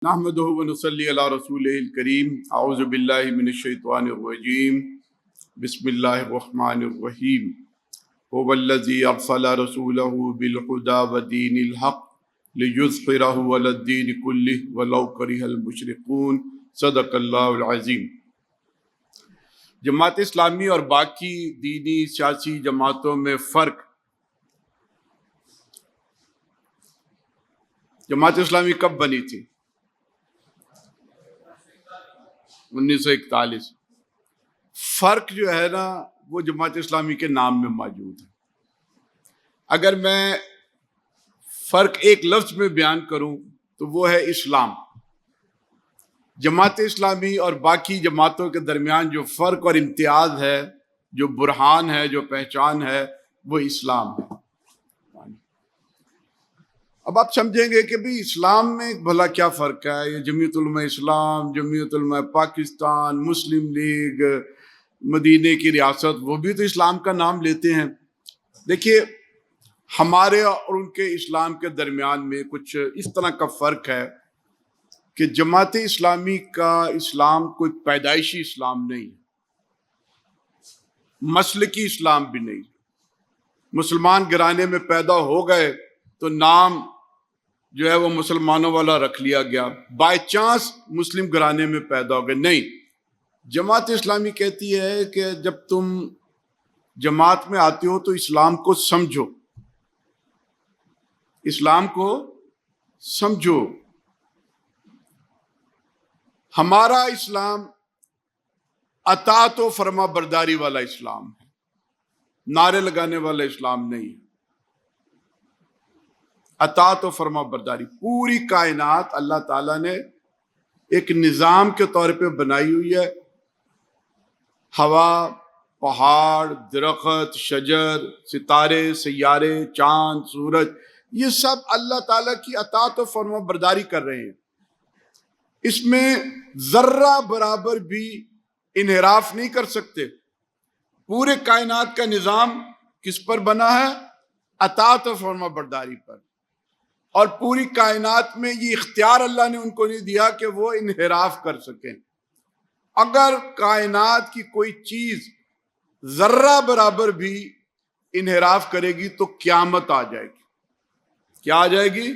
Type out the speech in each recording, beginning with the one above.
نحمدہ ونصلی علی رسولہ الکریم اعوذ باللہ من الشیطان الرجیم بسم اللہ الرحمن الرحیم هو الذی ارسل رسولہ بالہدی ودین الحق لیظہرہ علی الدین کلہ ولو کرہ المشرکون صدق اللہ العظیم۔ جماعت اسلامی اور باقی دینی سیاسی جماعتوں میں فرق۔ جماعت اسلامی کب بنی تھی؟ 1941۔ فرق جو ہے نا وہ جماعت اسلامی کے نام میں موجود ہے۔ اگر میں فرق ایک لفظ میں بیان کروں تو وہ ہے اسلام۔ جماعت اسلامی اور باقی جماعتوں کے درمیان جو فرق اور امتیاز ہے، جو برہان ہے، جو پہچان ہے، وہ اسلام ہے۔ اب آپ سمجھیں گے کہ بھی اسلام میں بھلا کیا فرق ہے؟ یہ جمعیت علماء اسلام، جمعیت علماء پاکستان، مسلم لیگ، مدینے کی ریاست، وہ بھی تو اسلام کا نام لیتے ہیں۔ دیکھیے، ہمارے اور ان کے اسلام کے درمیان میں کچھ اس طرح کا فرق ہے کہ جماعت اسلامی کا اسلام کوئی پیدائشی اسلام نہیں ہے، مسلکی اسلام بھی نہیں۔ مسلمان گھرانے میں پیدا ہو گئے تو نام جو ہے وہ مسلمانوں والا رکھ لیا گیا، بائی چانس مسلم گھرانے میں پیدا ہو گئے، نہیں۔ جماعت اسلامی کہتی ہے کہ جب تم جماعت میں آتے ہو تو اسلام کو سمجھو، اسلام کو سمجھو۔ ہمارا اسلام اطاعت و فرما برداری والا اسلام ہے، نعرے لگانے والا اسلام نہیں ہے۔ اطاعت و فرما برداری، پوری کائنات اللہ تعالیٰ نے ایک نظام کے طور پہ بنائی ہوئی ہے۔ ہوا، پہاڑ، درخت، شجر، ستارے، سیارے، چاند، سورج، یہ سب اللہ تعالیٰ کی اطاعت و فرما برداری کر رہے ہیں۔ اس میں ذرہ برابر بھی انحراف نہیں کر سکتے۔ پورے کائنات کا نظام کس پر بنا ہے؟ اطاعت و فرما برداری پر۔ اور پوری کائنات میں یہ اختیار اللہ نے ان کو نہیں دیا کہ وہ انحراف کر سکیں۔ اگر کائنات کی کوئی چیز ذرہ برابر بھی انحراف کرے گی تو قیامت آ جائے گی۔ کیا آ جائے گی؟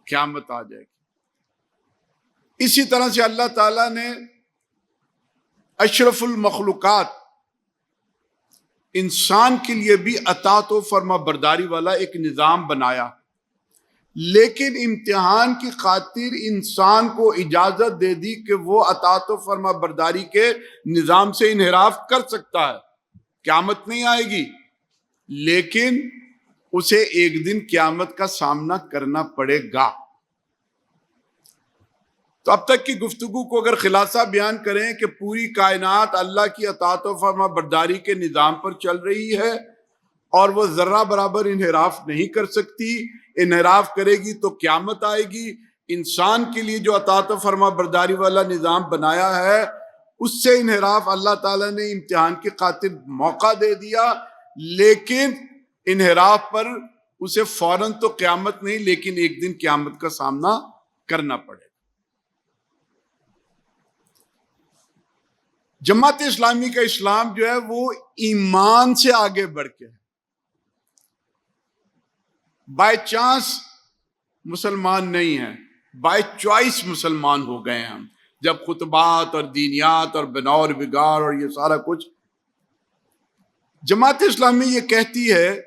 قیامت آ جائے گی۔ اسی طرح سے اللہ تعالیٰ نے اشرف المخلوقات انسان کے لیے بھی اطاعت و فرما برداری والا ایک نظام بنایا، لیکن امتحان کی خاطر انسان کو اجازت دے دی کہ وہ اطاعت و فرما برداری کے نظام سے انحراف کر سکتا ہے۔ قیامت نہیں آئے گی، لیکن اسے ایک دن قیامت کا سامنا کرنا پڑے گا۔ تو اب تک کی گفتگو کو اگر خلاصہ بیان کریں کہ پوری کائنات اللہ کی اطاعت و فرما برداری کے نظام پر چل رہی ہے اور وہ ذرہ برابر انحراف نہیں کر سکتی، انحراف کرے گی تو قیامت آئے گی۔ انسان کے لیے جو اطاعت و فرما برداری والا نظام بنایا ہے، اس سے انحراف اللہ تعالیٰ نے امتحان کی خاطر موقع دے دیا، لیکن انحراف پر اسے فوراً تو قیامت نہیں، لیکن ایک دن قیامت کا سامنا کرنا پڑے۔ جماعت اسلامی کا اسلام جو ہے وہ ایمان سے آگے بڑھ کے ہے۔ بائی چانس مسلمان نہیں ہیں، بائی چوائس مسلمان ہو گئے ہیں ہم، جب خطبات اور دینیات اور بنا اور بگاڑ اور یہ سارا کچھ۔ جماعت اسلامی یہ کہتی ہے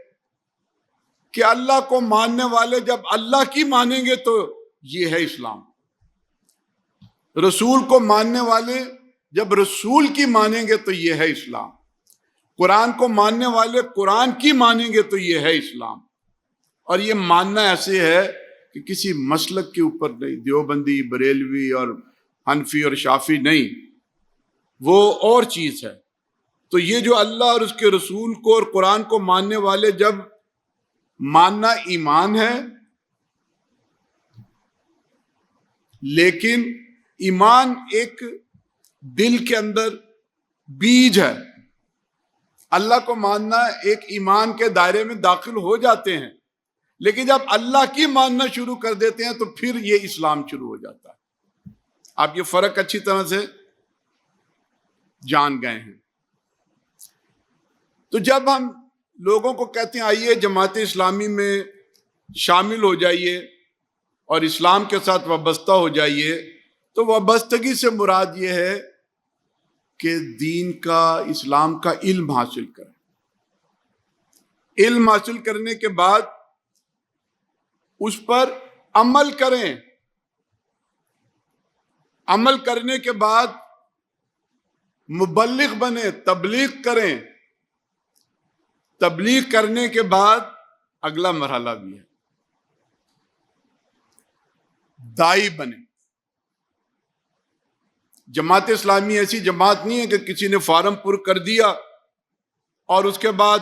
کہ اللہ کو ماننے والے جب اللہ کی مانیں گے تو یہ ہے اسلام، رسول کو ماننے والے جب رسول کی مانیں گے تو یہ ہے اسلام، قرآن کو ماننے والے قرآن کی مانیں گے تو یہ ہے اسلام۔ اور یہ ماننا ایسے ہے کہ کسی مسلک کے اوپر نہیں، دیوبندی، بریلوی اور حنفی اور شافی نہیں، وہ اور چیز ہے۔ تو یہ جو اللہ اور اس کے رسول کو اور قرآن کو ماننے والے جب ماننا ایمان ہے، لیکن ایمان ایک دل کے اندر بیج ہے۔ اللہ کو ماننا ایک ایمان کے دائرے میں داخل ہو جاتے ہیں، لیکن جب اللہ کی ماننا شروع کر دیتے ہیں تو پھر یہ اسلام شروع ہو جاتا ہے۔ آپ یہ فرق اچھی طرح سے جان گئے ہیں۔ تو جب ہم لوگوں کو کہتے ہیں آئیے جماعت اسلامی میں شامل ہو جائیے اور اسلام کے ساتھ وابستہ ہو جائیے، تو وابستگی سے مراد یہ ہے کہ دین کا، اسلام کا علم حاصل کریں۔ علم حاصل کرنے کے بعد اس پر عمل کریں، عمل کرنے کے بعد مبلغ بنیں، تبلیغ کریں، تبلیغ کرنے کے بعد اگلا مرحلہ بھی ہے داعی بنیں۔ جماعت اسلامی ایسی جماعت نہیں ہے کہ کسی نے فارم پر کر دیا اور اس کے بعد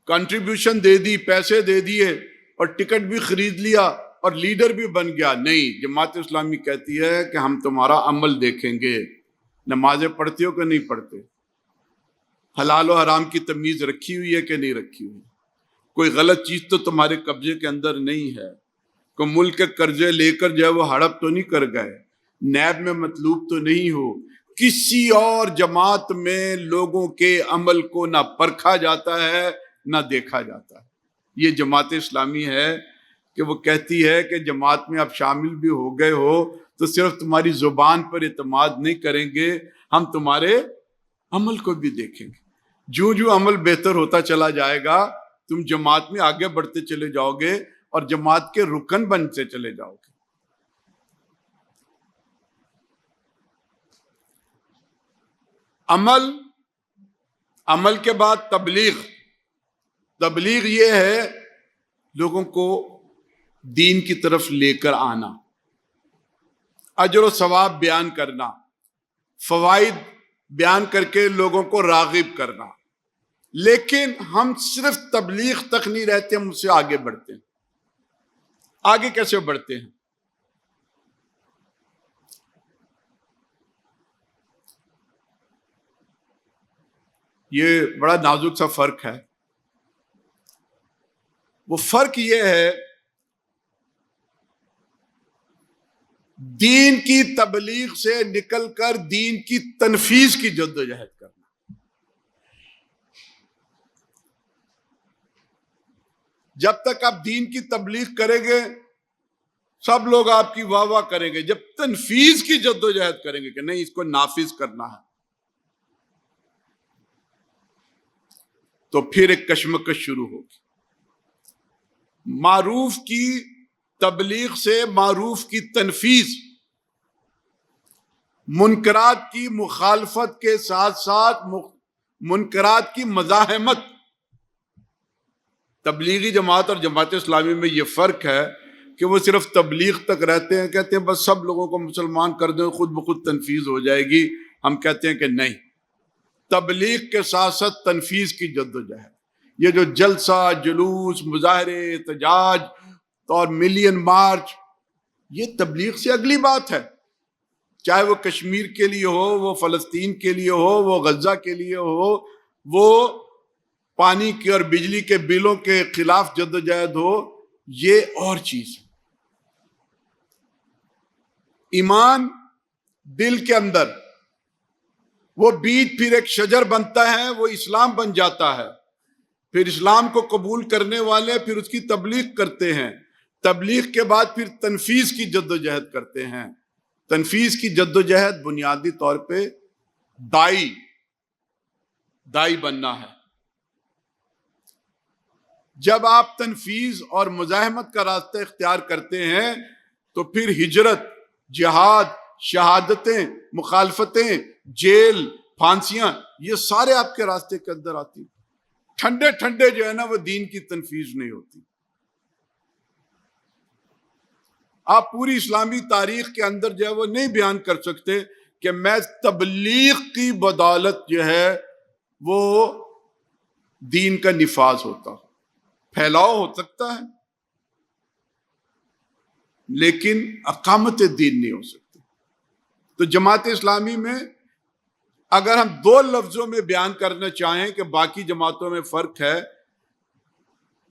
کنٹریبیوشن دے دی، پیسے دے دیے اور ٹکٹ بھی خرید لیا اور لیڈر بھی بن گیا۔ نہیں، جماعت اسلامی کہتی ہے کہ ہم تمہارا عمل دیکھیں گے، نمازیں پڑھتے ہو کہ نہیں پڑھتے، حلال و حرام کی تمیز رکھی ہوئی ہے کہ نہیں رکھی ہوئی، کوئی غلط چیز تو تمہارے قبضے کے اندر نہیں ہے، کوئی ملک کے قرضے لے کر جو ہے وہ ہڑپ تو نہیں کر گئے، نیب میں مطلوب تو نہیں ہو۔ کسی اور جماعت میں لوگوں کے عمل کو نہ پرکھا جاتا ہے نہ دیکھا جاتا ہے۔ یہ جماعت اسلامی ہے کہ وہ کہتی ہے کہ جماعت میں آپ شامل بھی ہو گئے ہو تو صرف تمہاری زبان پر اعتماد نہیں کریں گے، ہم تمہارے عمل کو بھی دیکھیں گے۔ جو جو عمل بہتر ہوتا چلا جائے گا تم جماعت میں آگے بڑھتے چلے جاؤ گے اور جماعت کے رکن بنتے چلے جاؤ گے۔ عمل کے بعد تبلیغ یہ ہے لوگوں کو دین کی طرف لے کر آنا، اجر و ثواب بیان کرنا، فوائد بیان کر کے لوگوں کو راغب کرنا۔ لیکن ہم صرف تبلیغ تک نہیں رہتے، ہم اس سے آگے بڑھتے ہیں۔ آگے کیسے بڑھتے ہیں؟ یہ بڑا نازک سا فرق ہے۔ وہ فرق یہ ہے دین کی تبلیغ سے نکل کر دین کی تنفیذ کی جدوجہد کرنا۔ جب تک آپ دین کی تبلیغ کریں گے سب لوگ آپ کی واہ واہ کریں گے، جب تنفیذ کی جدوجہد کریں گے کہ نہیں اس کو نافذ کرنا ہے تو پھر ایک کشمکش شروع ہوگی۔ معروف کی تبلیغ سے معروف کی تنفیذ، منکرات کی مخالفت کے ساتھ ساتھ منکرات کی مزاحمت۔ تبلیغی جماعت اور جماعت اسلامی میں یہ فرق ہے کہ وہ صرف تبلیغ تک رہتے ہیں، کہتے ہیں بس سب لوگوں کو مسلمان کر دیں خود بخود تنفیذ ہو جائے گی۔ ہم کہتے ہیں کہ نہیں، تبلیغ کے ساتھ ساتھ تنفیذ کی جدوجہد۔ یہ جو جلسہ، جلوس، مظاہرے، احتجاج اور ملین مارچ، یہ تبلیغ سے اگلی بات ہے، چاہے وہ کشمیر کے لیے ہو، وہ فلسطین کے لیے ہو، وہ غزہ کے لیے ہو، وہ پانی کی اور بجلی کے بلوں کے خلاف جدوجہد ہو، یہ اور چیز ہے۔ ایمان دل کے اندر، وہ بیج پھر ایک شجر بنتا ہے، وہ اسلام بن جاتا ہے۔ پھر اسلام کو قبول کرنے والے پھر اس کی تبلیغ کرتے ہیں، تبلیغ کے بعد پھر تنفیذ کی جدوجہد کرتے ہیں۔ تنفیذ کی جدوجہد بنیادی طور پہ دائی بننا ہے۔ جب آپ تنفیذ اور مزاحمت کا راستہ اختیار کرتے ہیں تو پھر ہجرت، جہاد، شہادتیں، مخالفتیں، جیل، پھانسیاں، یہ سارے آپ کے راستے کے اندر آتی ہیں۔ ٹھنڈے جو ہے نا وہ دین کی تنفیذ نہیں ہوتی۔ آپ پوری اسلامی تاریخ کے اندر جو ہے وہ نہیں بیان کر سکتے کہ میں تبلیغ کی بدولت جو ہے وہ دین کا نفاذ ہوتا ہو۔ پھیلاؤ ہو سکتا ہے لیکن اقامت دین نہیں ہو سکتی۔ تو جماعت اسلامی میں اگر ہم دو لفظوں میں بیان کرنا چاہیں کہ باقی جماعتوں میں فرق ہے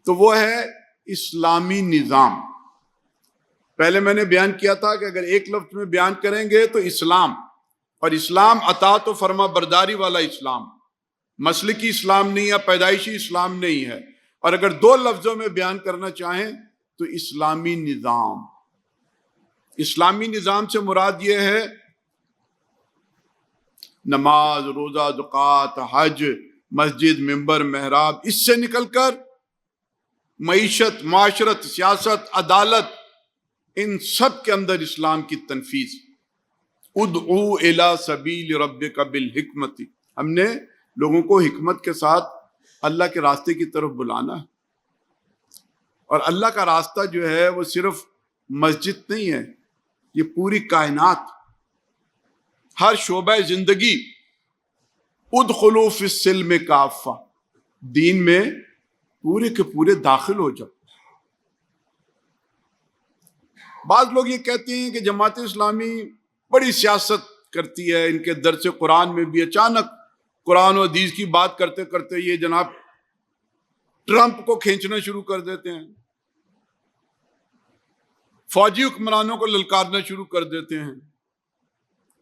تو وہ ہے اسلامی نظام۔ پہلے میں نے بیان کیا تھا کہ اگر ایک لفظ میں بیان کریں گے تو اسلام، اور اسلام اطاعت و فرما برداری والا اسلام، مسلکی اسلام نہیں ہے، پیدائشی اسلام نہیں ہے۔ اور اگر دو لفظوں میں بیان کرنا چاہیں تو اسلامی نظام۔ اسلامی نظام سے مراد یہ ہے نماز، روزہ، زکوٰۃ، حج، مسجد، منبر، محراب، اس سے نکل کر معیشت، معاشرت، سیاست، عدالت، ان سب کے اندر اسلام کی تنفیذ۔ ادعو الی سبیل ربک بالحکمت، ہم نے لوگوں کو حکمت کے ساتھ اللہ کے راستے کی طرف بلانا ہے۔ اور اللہ کا راستہ جو ہے وہ صرف مسجد نہیں ہے، یہ پوری کائنات، ہر شعبہ زندگی۔ ادخلوا فی السلم کافہ، دین میں پورے کے پورے داخل ہو جاؤ۔ بعض لوگ یہ کہتے ہیں کہ جماعت اسلامی بڑی سیاست کرتی ہے، ان کے درس قرآن میں بھی اچانک قرآن و حدیث کی بات کرتے کرتے یہ جناب ٹرمپ کو کھینچنا شروع کر دیتے ہیں، فوجی حکمرانوں کو للکارنا شروع کر دیتے ہیں،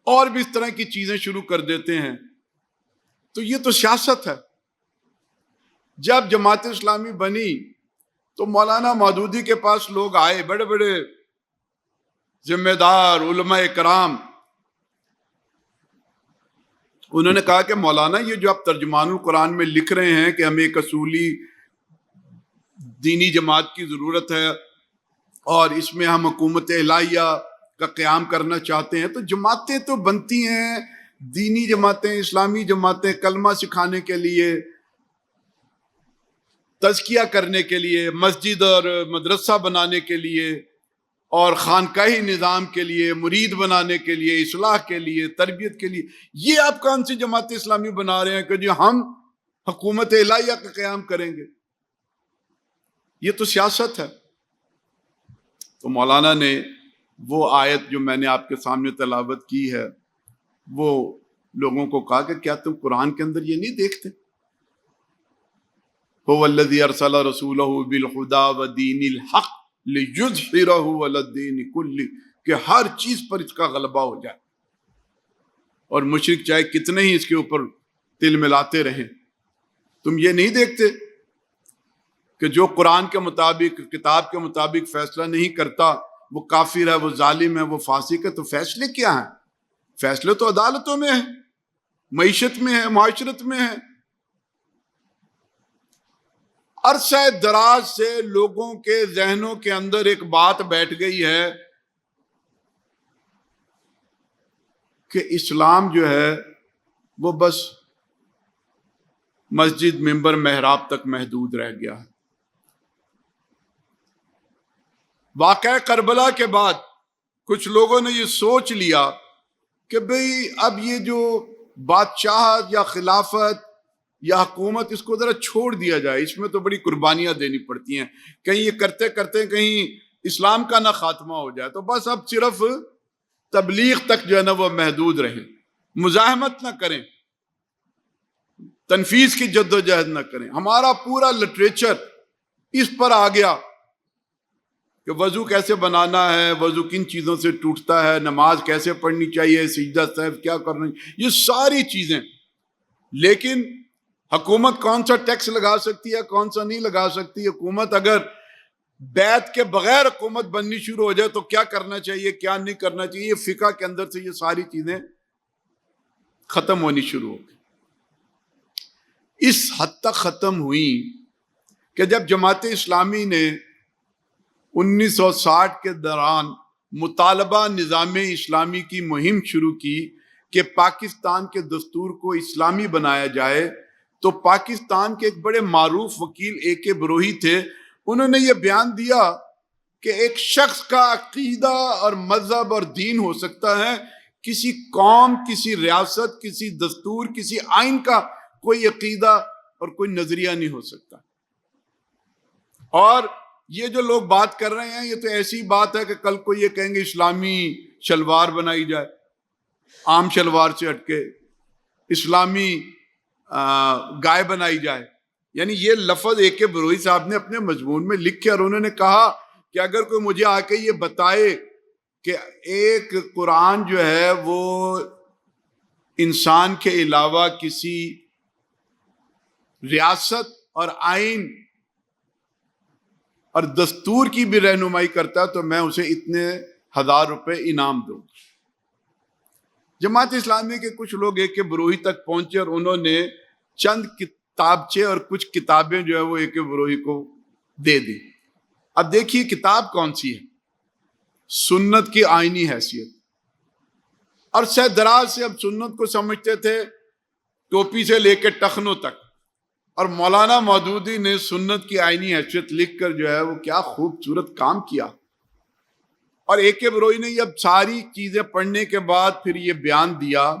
اور بھی اس طرح کی چیزیں شروع کر دیتے ہیں۔ تو یہ تو سیاست ہے۔ جب جماعت اسلامی بنی تو مولانا مودودی کے پاس لوگ آئے، بڑے بڑے ذمہ دار علماء کرام، انہوں نے کہا کہ مولانا یہ جو آپ ترجمان القرآن میں لکھ رہے ہیں کہ ہمیں ایک اصولی دینی جماعت کی ضرورت ہے اور اس میں ہم حکومت الہیہ کا قیام کرنا چاہتے ہیں، تو جماعتیں تو بنتی ہیں، دینی جماعتیں، اسلامی جماعتیں کلمہ سکھانے کے لیے، تزکیہ کرنے کے لیے، مسجد اور مدرسہ بنانے کے لیے، اور خانقاہی نظام کے لیے، مرید بنانے کے لیے، اصلاح کے لیے، تربیت کے لیے۔ یہ آپ کون سی جماعت اسلامی بنا رہے ہیں کہ جو ہم حکومت الہیہ کا قیام کریں گے؟ یہ تو سیاست ہے۔ تو مولانا نے وہ آیت جو میں نے آپ کے سامنے تلاوت کی ہے، وہ لوگوں کو کہا کہ کیا تم قرآن کے اندر یہ نہیں دیکھتے؟ هو الذی ارسل رسولہ بالہدی ودین الحق لِیُظْہِرَہُ عَلَى الدِّینِ کُلِّہ، کہ ہر چیز پر اس کا غلبہ ہو جائے، اور مشرک چاہے کتنے ہی اس کے اوپر تل ملاتے رہیں۔ تم یہ نہیں دیکھتے کہ جو قرآن کے مطابق، کتاب کے مطابق فیصلہ نہیں کرتا وہ کافر ہے، وہ ظالم ہے، وہ فاسق ہے؟ تو فیصلے کیا ہیں؟ فیصلے تو عدالتوں میں ہیں، معیشت میں ہے، معاشرت میں ہے۔ عرصہ دراز سے لوگوں کے ذہنوں کے اندر ایک بات بیٹھ گئی ہے کہ اسلام جو ہے وہ بس مسجد، منبر، محراب تک محدود رہ گیا ہے۔ واقعہ کربلا کے بعد کچھ لوگوں نے یہ سوچ لیا کہ بھئی اب یہ جو بادشاہت یا خلافت یا حکومت، اس کو ذرا چھوڑ دیا جائے، اس میں تو بڑی قربانیاں دینی پڑتی ہیں، کہیں یہ کرتے کرتے کہیں اسلام کا نہ خاتمہ ہو جائے، تو بس اب صرف تبلیغ تک جو ہے نا وہ محدود رہیں، مزاحمت نہ کریں، تنفیذ کی جد و جہد نہ کریں۔ ہمارا پورا لٹریچر اس پر آ گیا کہ وضو کیسے بنانا ہے، وضو کن چیزوں سے ٹوٹتا ہے، نماز کیسے پڑھنی چاہیے، سجدہ سہو کیا کرنا چاہیے، یہ ساری چیزیں۔ لیکن حکومت کون سا ٹیکس لگا سکتی ہے، کون سا نہیں لگا سکتی، حکومت اگر بیعت کے بغیر حکومت بننی شروع ہو جائے تو کیا کرنا چاہیے، کیا نہیں کرنا چاہیے، یہ فقہ کے اندر سے یہ ساری چیزیں ختم ہونی شروع ہو گئی۔ اس حد تک ختم ہوئی کہ جب جماعت اسلامی نے 1960 کے دوران مطالبہ نظام اسلامی کی مہم شروع کی کہ پاکستان کے دستور کو اسلامی بنایا جائے، تو پاکستان کے ایک بڑے معروف وکیل AK بروہی تھے، انہوں نے یہ بیان دیا کہ ایک شخص کا عقیدہ اور مذہب اور دین ہو سکتا ہے، کسی قوم، کسی ریاست، کسی دستور، کسی آئین کا کوئی عقیدہ اور کوئی نظریہ نہیں ہو سکتا۔ اور یہ جو لوگ بات کر رہے ہیں یہ تو ایسی بات ہے کہ کل کو یہ کہیں گے اسلامی شلوار بنائی جائے، عام شلوار سے ہٹ کے اسلامی گائے بنائی جائے۔ یعنی یہ لفظ AK بروہی صاحب نے اپنے مضمون میں لکھ کے، اور انہوں نے کہا کہ اگر کوئی مجھے آ کے یہ بتائے کہ ایک قرآن جو ہے وہ انسان کے علاوہ کسی ریاست اور آئین اور دستور کی بھی رہنمائی کرتا ہے تو میں اسے اتنے 1000 روپے انعام دوں. جماعت اسلامی کے کچھ لوگ اے کے بروہی تک پہنچے اور انہوں نے چند کتابچے اور کچھ کتابیں جو ہے وہ اے کے بروہی کو دے دی. اب دیکھیے کتاب کون سی ہے؟ سنت کی آئینی حیثیت. عرصہ دراز سے اب سنت کو سمجھتے تھے ٹوپی سے لے کے ٹخنوں تک، اور مولانا مودودی نے سنت کی آئینی حیثیت لکھ کر جو ہے وہ کیا خوبصورت کام کیا. اور اے کے بروہی نے یہ اب ساری چیزیں پڑھنے کے بعد پھر یہ بیان دیا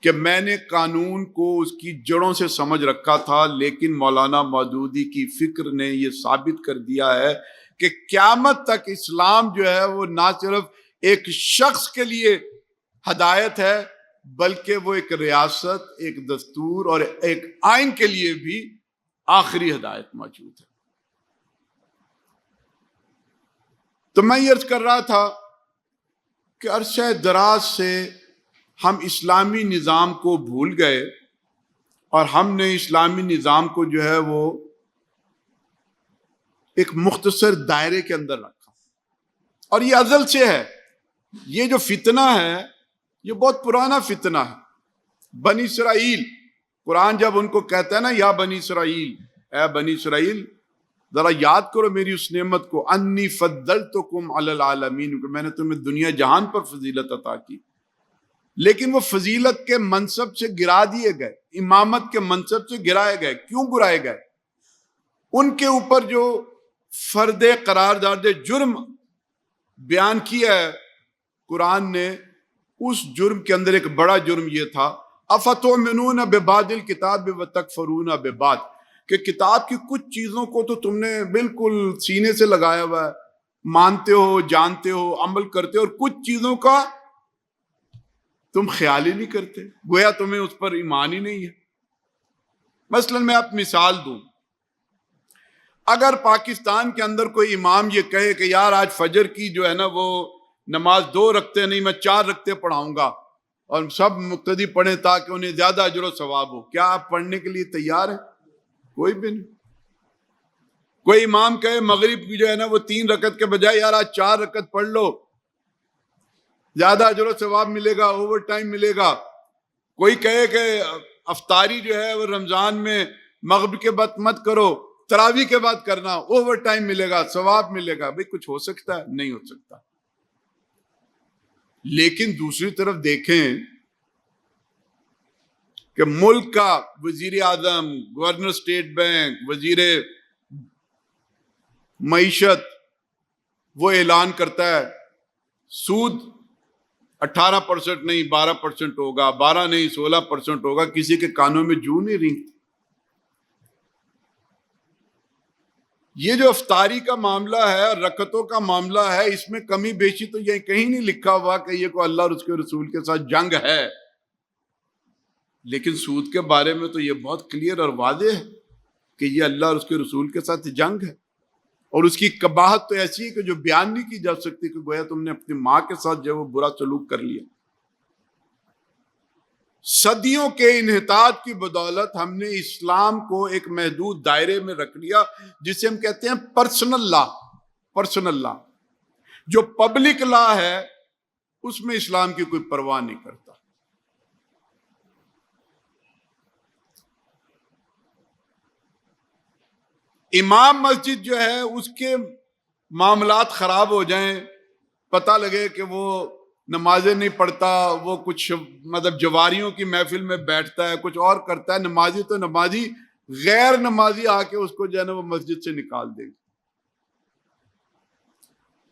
کہ میں نے قانون کو اس کی جڑوں سے سمجھ رکھا تھا، لیکن مولانا مودودی کی فکر نے یہ ثابت کر دیا ہے کہ قیامت تک اسلام جو ہے وہ نہ صرف ایک شخص کے لیے ہدایت ہے بلکہ وہ ایک ریاست، ایک دستور اور ایک آئین کے لیے بھی آخری ہدایت موجود ہے. تو میں یہ عرض کر رہا تھا کہ عرصہ دراز سے ہم اسلامی نظام کو بھول گئے اور ہم نے اسلامی نظام کو جو ہے وہ ایک مختصر دائرے کے اندر رکھا. اور یہ ازل سے ہے. یہ جو فتنہ ہے یہ بہت پرانا فتنہ ہے. بنی اسرائیل، قرآن جب ان کو کہتا ہے نا یا بنی اسرائیل، اے بنی اسرائیل ذرا یاد کرو میری اس نعمت کو، انی فضلتکم علی العالمین، کہ میں نے تمہیں دنیا جہان پر فضیلت عطا کی. لیکن وہ فضیلت کے منصب سے گرا دیے گئے، امامت کے منصب سے گرائے گئے. کیوں گرائے گئے؟ ان کے اوپر جو فرد قرارداد جرم بیان کیا ہے قرآن نے، اس جرم کے اندر ایک بڑا جرم یہ تھا افتؤمنون ببعض الکتاب وتکفرون ببعض، کہ کتاب کی کچھ چیزوں کو تو تم نے بالکل سینے سے لگایا ہوا ہے، مانتے ہو، جانتے ہو، عمل کرتے ہو، اور کچھ چیزوں کا تم خیال ہی نہیں کرتے، گویا تمہیں اس پر ایمان ہی نہیں ہے. مثلا میں آپ مثال دوں، اگر پاکستان کے اندر کوئی امام یہ کہے کہ یار آج فجر کی جو ہے نا وہ نماز 2 رکعتیں نہیں میں 4 رکعتیں پڑھاؤں گا اور سب مقتدی پڑھیں تاکہ انہیں زیادہ اجر و ثواب ہو، کیا آپ پڑھنے کے لیے تیار ہیں؟ کوئی بھی نہیں. کوئی امام کہے مغرب کی جو ہے نا وہ 3 رکعت کے بجائے یار آج 4 رکعت پڑھ لو، زیادہ اجر و ثواب ملے گا، اوور ٹائم ملے گا. کوئی کہے کہ افطاری جو ہے وہ رمضان میں مغرب کے بعد مت کرو، تراویح کے بعد کرنا، اوور ٹائم ملے گا، ثواب ملے گا. بھئی کچھ ہو سکتا ہے؟ نہیں ہو سکتا. لیکن دوسری طرف دیکھیں کہ ملک کا وزیر اعظم، گورنر اسٹیٹ بینک، وزیر معیشت وہ اعلان کرتا ہے سود 18% نہیں 12% ہوگا، 12 نہیں 16% ہوگا. کسی کے کانوں میں جوں نہیں رینگتی. یہ جو افطاری کا معاملہ ہے اور رکعتوں کا معاملہ ہے، اس میں کمی بیشی تو یہ کہیں نہیں لکھا ہوا کہ یہ کوئی اللہ اور اس کے رسول کے ساتھ جنگ ہے. لیکن سود کے بارے میں تو یہ بہت کلیئر اور واضح ہے کہ یہ اللہ اور اس کے رسول کے ساتھ جنگ ہے. اور اس کی قباحت تو ایسی ہے کہ جو بیان نہیں کی جا سکتی، کہ گویا تم نے اپنی ماں کے ساتھ جو وہ برا سلوک کر لیا. صدیوں کے انحطاط کی بدولت ہم نے اسلام کو ایک محدود دائرے میں رکھ لیا جسے ہم کہتے ہیں پرسنل لا. پرسنل لا جو پبلک لا ہے اس میں اسلام کی کوئی پرواہ نہیں کرتا. امام مسجد جو ہے اس کے معاملات خراب ہو جائیں، پتہ لگے کہ وہ نمازیں نہیں پڑھتا، وہ کچھ مطلب جواریوں کی محفل میں بیٹھتا ہے، کچھ اور کرتا ہے، نمازی تو نمازی، غیر نمازی آ کے اس کو جو ہے نا وہ مسجد سے نکال دے گا.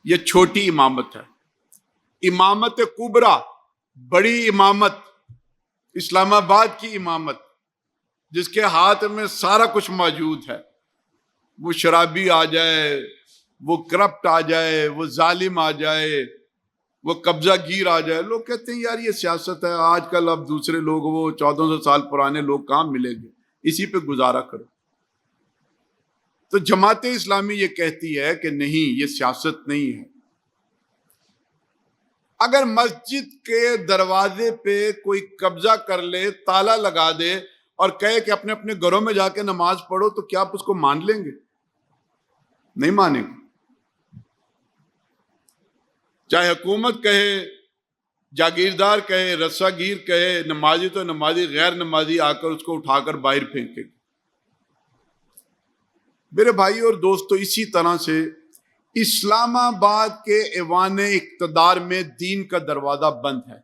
یہ چھوٹی امامت ہے. امامت کبریٰ، بڑی امامت، اسلام آباد کی امامت جس کے ہاتھ میں سارا کچھ موجود ہے، وہ شرابی آ جائے، وہ کرپٹ آ جائے، وہ ظالم آ جائے، وہ قبضہ گیر آ جائے، لوگ کہتے ہیں یار یہ سیاست ہے، آج کل اب دوسرے لوگ وہ 1400 سال پرانے لوگ کہاں ملیں گے، اسی پہ گزارا کرو. تو جماعت اسلامی یہ کہتی ہے کہ نہیں، یہ سیاست نہیں ہے۔ اگر مسجد کے دروازے پہ کوئی قبضہ کر لے، تالا لگا دے اور کہے کہ اپنے اپنے گھروں میں جا کے نماز پڑھو، تو کیا آپ اس کو مان لیں گے؟ نہیں مانیں گے۔ چاہے حکومت کہے، جاگیردار کہے، رسا گیر کہے، نمازی تو نمازی، غیر نمازی آ کر اس کو اٹھا کر باہر پھینکے۔ میرے بھائی اور دوستو، اسی طرح سے اسلام آباد کے ایوان اقتدار میں دین کا دروازہ بند ہے۔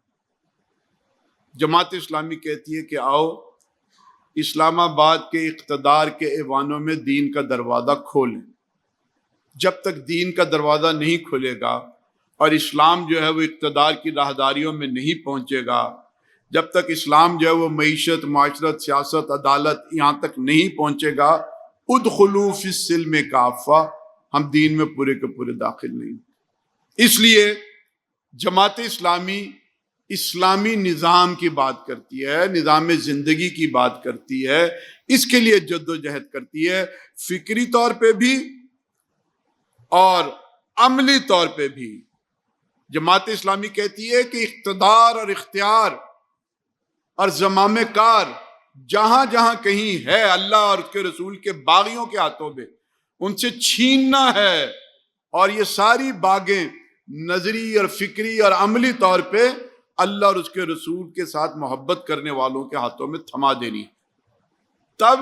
جماعت اسلامی کہتی ہے کہ آؤ اسلام آباد کے اقتدار کے ایوانوں میں دین کا دروازہ کھولیں۔ جب تک دین کا دروازہ نہیں کھلے گا اور اسلام جو ہے وہ اقتدار کی راہداریوں میں نہیں پہنچے گا، جب تک اسلام جو ہے وہ معیشت، معاشرت، سیاست، عدالت یہاں تک نہیں پہنچے گا، ادخلوا فی السلم کافہ، ہم دین میں پورے کے پورے داخل نہیں۔ اس لیے جماعت اسلامی اسلامی نظام کی بات کرتی ہے، نظام زندگی کی بات کرتی ہے، اس کے لیے جد و جہد کرتی ہے، فکری طور پہ بھی اور عملی طور پہ بھی۔ جماعت اسلامی کہتی ہے کہ اقتدار اور اختیار اور زمام کار جہاں جہاں کہیں ہے اللہ اور اس کے رسول کے باغیوں کے ہاتھوں میں، ان سے چھیننا ہے، اور یہ ساری باغیں نظری اور فکری اور عملی طور پہ اللہ اور اس کے رسول کے ساتھ محبت کرنے والوں کے ہاتھوں میں تھما دینی ہے، تب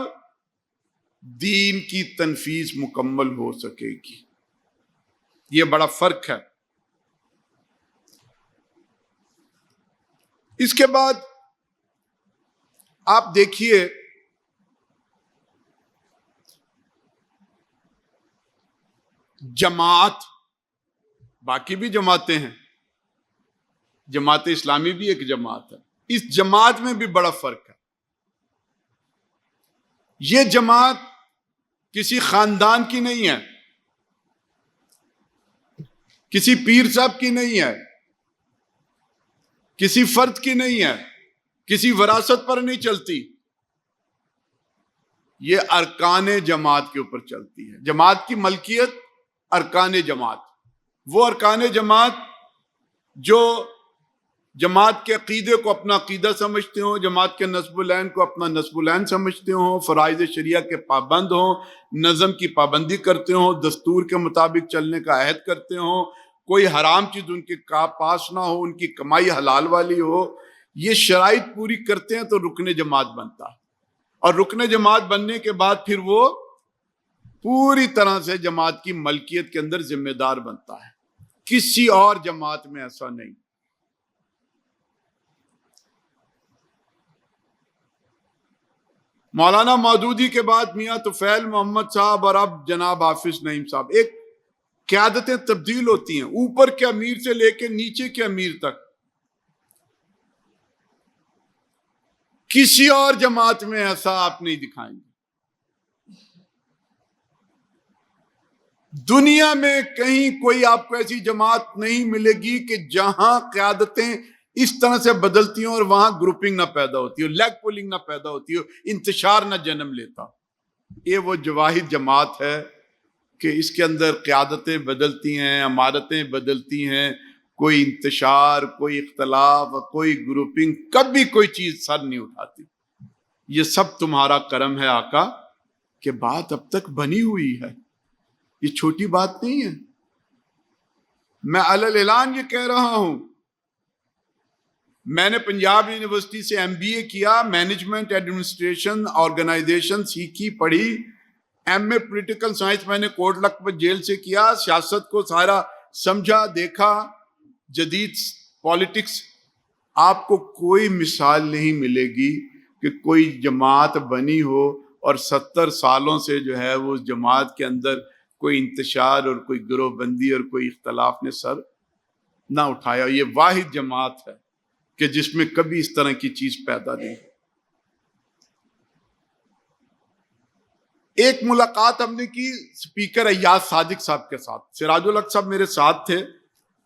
دین کی تنفیذ مکمل ہو سکے گی۔ یہ بڑا فرق ہے۔ اس کے بعد آپ دیکھیے جماعت، باقی بھی جماعتیں ہیں، جماعت اسلامی بھی ایک جماعت ہے، اس جماعت میں بھی بڑا فرق ہے۔ یہ جماعت کسی خاندان کی نہیں ہے، کسی پیر صاحب کی نہیں ہے، کسی فرد کی نہیں ہے، کسی وراثت پر نہیں چلتی، یہ ارکان جماعت کے اوپر چلتی ہے۔ جماعت کی ملکیت ارکان جماعت، وہ ارکان جماعت جو جماعت کے عقیدے کو اپنا عقیدہ سمجھتے ہوں، جماعت کے نصب العین کو اپنا نصب العین سمجھتے ہوں، فرائض شریعہ کے پابند ہوں، نظم کی پابندی کرتے ہوں، دستور کے مطابق چلنے کا عہد کرتے ہوں، کوئی حرام چیز ان کے پاس نہ ہو، ان کی کمائی حلال والی ہو، یہ شرائط پوری کرتے ہیں تو رکن جماعت بنتا ہے، اور رکن جماعت بننے کے بعد پھر وہ پوری طرح سے جماعت کی ملکیت کے اندر ذمہ دار بنتا ہے۔ کسی اور جماعت میں ایسا نہیں۔ مولانا مودودی کے بعد میاں طفیل محمد صاحب اور اب جناب حافظ نعیم صاحب، ایک قیادتیں تبدیل ہوتی ہیں، اوپر کے امیر سے لے کے نیچے کے امیر تک۔ کسی اور جماعت میں ایسا آپ نہیں دکھائیں گے۔ دنیا میں کہیں کوئی آپ کو ایسی جماعت نہیں ملے گی کہ جہاں قیادتیں اس طرح سے بدلتی ہوں اور وہاں گروپنگ نہ پیدا ہوتی ہو، لیگ پولنگ نہ پیدا ہوتی ہو، انتشار نہ جنم لیتا۔ یہ وہ واحد جماعت ہے کہ اس کے اندر قیادتیں بدلتی ہیں، امارتیں بدلتی ہیں، کوئی انتشار، کوئی اختلاف، کوئی گروپنگ، کبھی کوئی چیز سر نہیں اٹھاتی۔ یہ سب تمہارا کرم ہے آقا کہ بات اب تک بنی ہوئی ہے، یہ چھوٹی بات نہیں ہے۔ میں علی اعلان یہ کہہ رہا ہوں، میں نے پنجاب یونیورسٹی سے MBA کیا، مینجمنٹ ایڈمنسٹریشن آرگنائزیشن سیکھی پڑھی، MA پولیٹیکل سائنس میں نے کوٹ لکھپت جیل سے کیا، سیاست کو سارا سمجھا، دیکھا، جدید پالیٹکس۔ آپ کو کوئی مثال نہیں ملے گی کہ کوئی جماعت بنی ہو اور 70 سالوں سے جو ہے وہ اس جماعت کے اندر کوئی انتشار اور کوئی گروہ بندی اور کوئی اختلاف نے سر نہ اٹھایا۔ یہ واحد جماعت ہے کہ جس میں کبھی اس طرح کی چیز پیدا نہیں۔ ایک ملاقات ہم نے کی سپیکر ایاز صادق صاحب کے ساتھ، سراج الحق صاحب میرے ساتھ تھے۔